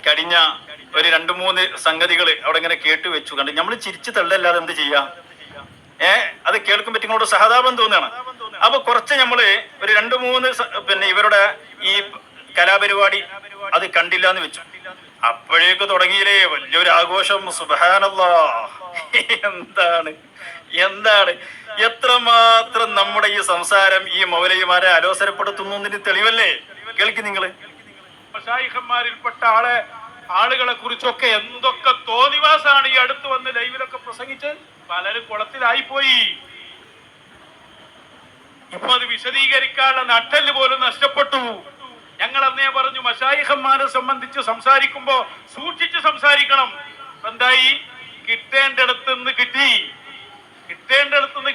കഴിഞ്ഞ ഒരു 2-3 സംഗതികൾ അവിടെ ഇങ്ങനെ കേട്ടു വെച്ചു കണ്ട് നമ്മൾ ചിരിച്ചു തള്ളല്ലാതെ എന്ത് ചെയ്യാം? അത് കേൾക്കുമ്പോൾ നിങ്ങളോട് സഹതാപം തോന്നുകയാണ്. അപ്പൊ കുറച്ച് നമ്മള് ഒരു 2-3 ഇവരുടെ ഈ കലാപരിപാടി അത് കണ്ടില്ല എന്ന് വെച്ചു. അപ്പോഴേക്ക് തുടങ്ങിയില്ലേ വലിയൊരു ആഘോഷം. സുബ്ഹാനല്ലാഹ്, എന്താണ് എന്താണ് എത്രമാത്രം നമ്മുടെ ഈ സംസാരം ഈ മൗലവിമാരെ അലോസരപ്പെടുത്തുന്നതിന് തെളിവല്ലേ? കേൾക്കും നിങ്ങള്. മശായിഖന്മാരിൽപ്പെട്ട ആളുകളെ കുറിച്ചൊക്കെ എന്തൊക്കെ തോന്നിവാസാണ് ഈ അടുത്ത് വന്ന് ലൈവിലൊക്കെ പ്രസംഗിച്ച് പലരും കുളത്തിലായി പോയി. ഇപ്പൊ അത് വിശദീകരിക്കാനുള്ള നട്ടെല്ല് പോലും നഷ്ടപ്പെട്ടു. ഞങ്ങൾ അന്നേ പറഞ്ഞു മശായിഖന്മാരെ സംബന്ധിച്ച് സംസാരിക്കുമ്പോ സൂക്ഷിച്ച് സംസാരിക്കണം. എന്തായി? കിട്ടേണ്ടടുത്തുനിന്ന്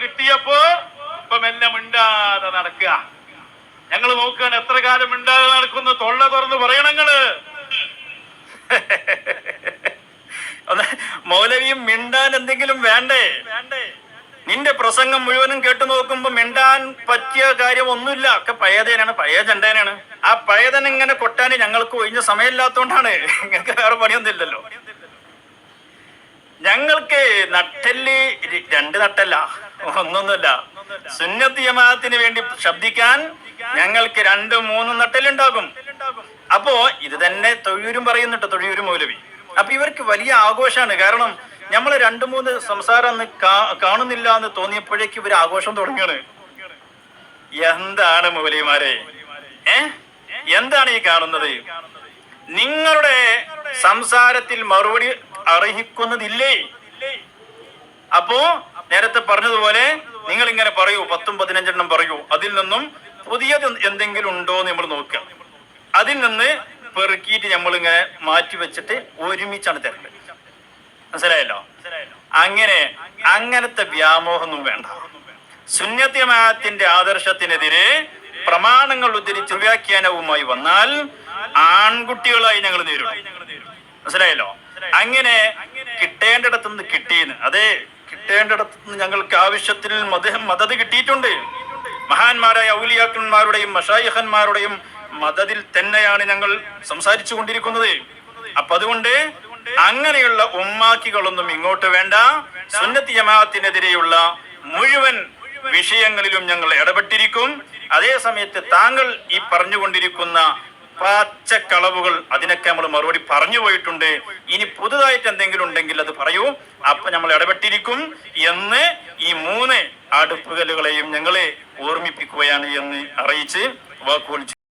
കിട്ടിയപ്പോ ഇപ്പൊ മെല്ലെ മിണ്ടാതെ നടക്കുക. ഞങ്ങൾ നോക്കാൻ എത്ര കാലം മിണ്ടാതെ നടക്കുന്നു? തൊള്ള തുറന്ന് പറയണങ്ങള്. മൗലവിയും മിണ്ടാൻ എന്തെങ്കിലും വേണ്ടേ? നിന്റെ പ്രസംഗം മുഴുവനും കേട്ടു നോക്കുമ്പോ മിണ്ടാൻ പറ്റിയ കാര്യം ഒന്നുമില്ല. ഒക്കെ പഴയതേനാണ്, പഴയ ജണ്ടേനാണ്. ആ പഴയതൻ ഇങ്ങനെ കൊട്ടാന് ഞങ്ങൾക്ക് ഒഴിഞ്ഞ സമയമില്ലാത്തോണ്ടാണ്. നിങ്ങൾക്ക് വേറെ പണിയൊന്നുമില്ലല്ലോ. ഞങ്ങൾക്ക് നട്ടെല്ല് 2 നട്ടല്ല, ഒന്നൊന്നുമില്ല. സുന്നത്ത് ജമാഅത്തിന് വേണ്ടി ശബ്ദിക്കാൻ ഞങ്ങൾക്ക് 2-3 നട്ടലുണ്ടാകും. അപ്പോ ഇത് തന്നെ തൊഴിയൂരും പറയുന്നുണ്ട്, തൊഴിയൂരും മൗലവി. അപ്പൊ ഇവർക്ക് വലിയ ആഘോഷമാണ്. കാരണം നമ്മൾ 2-3 സംസാരം അന്ന് കാണുന്നില്ല എന്ന് തോന്നിയപ്പോഴേക്ക് ഇവർ ആഘോഷം തുടങ്ങിയാണ്. എന്താണ് മൗലവിമാരെ? എന്താണ് ഈ കാണുന്നത്? നിങ്ങളുടെ സംസാരത്തിൽ മറുപടി അർഹിക്കുന്നതില്ലേ? അപ്പോ നേരത്തെ പറഞ്ഞതുപോലെ നിങ്ങൾ ഇങ്ങനെ പറയൂ, 10-15 പറയൂ. അതിൽ നിന്നും പുതിയത് എന്തെങ്കിലും ഉണ്ടോ എന്ന് നമ്മൾ നോക്കുക. അതിൽ നിന്ന് പെറുക്കിയിട്ട് നമ്മളിങ്ങനെ മാറ്റി വെച്ചിട്ട് ഒരുമിച്ചാണ് തരേണ്ടത്. മനസ്സിലായല്ലോ? അങ്ങനത്തെ വ്യാമോഹമൊന്നും വേണ്ട. സുന്നത്ത് ജമാഅത്തിന്റെ ആദർശത്തിനെതിരെ പ്രമാണങ്ങൾ ഉദ്ധരിച്ച് വ്യാഖ്യാനവുമായി വന്നാൽ ആൺകുട്ടികളായി ഞങ്ങൾ നേരിടും. മനസ്സിലായല്ലോ? അങ്ങനെ കിട്ടേണ്ടിടത്തുനിന്ന് കിട്ടിയെന്ന്, അതെ, കിട്ടേണ്ടിടത്തുനിന്ന് ഞങ്ങൾക്ക് ആവശ്യത്തിൽ മദത് കിട്ടിയിട്ടുണ്ട്. മഹാന്മാരായ ഔലിയാക്കന്മാരുടെയും മശായിഖന്മാരുടെയും മദതിൽ തന്നെയാണ് ഞങ്ങൾ സംസാരിച്ചു കൊണ്ടിരിക്കുന്നത്. അപ്പൊ അതുകൊണ്ട് അങ്ങനെയുള്ള ഉമ്മാക്കികളൊന്നും ഇങ്ങോട്ട് വേണ്ട. സുന്നത്ത് ജമാഅത്തിനെതിരെയുള്ള മുഴുവൻ വിഷയങ്ങളിലും ഞങ്ങൾ ഇടപെട്ടിരിക്കും. അതേ സമയത്ത് താങ്കൾ ഈ പറഞ്ഞുകൊണ്ടിരിക്കുന്ന പച്ചക്കളവുകൾ അതിനൊക്കെ നമ്മൾ മറുപടി പറഞ്ഞു പോയിട്ടുണ്ട്. ഇനി പുതുതായിട്ട് എന്തെങ്കിലും ഉണ്ടെങ്കിൽ അത് പറയൂ, അപ്പൊ നമ്മൾ ഇടപെട്ടിരിക്കും എന്ന് ഈ 3 അടുപ്പുകല്ലുകളെയും ഞങ്ങളെ ഓർമ്മിപ്പിക്കുകയാണ് എന്ന് അറിയിച്ച് വാക്കുകൾ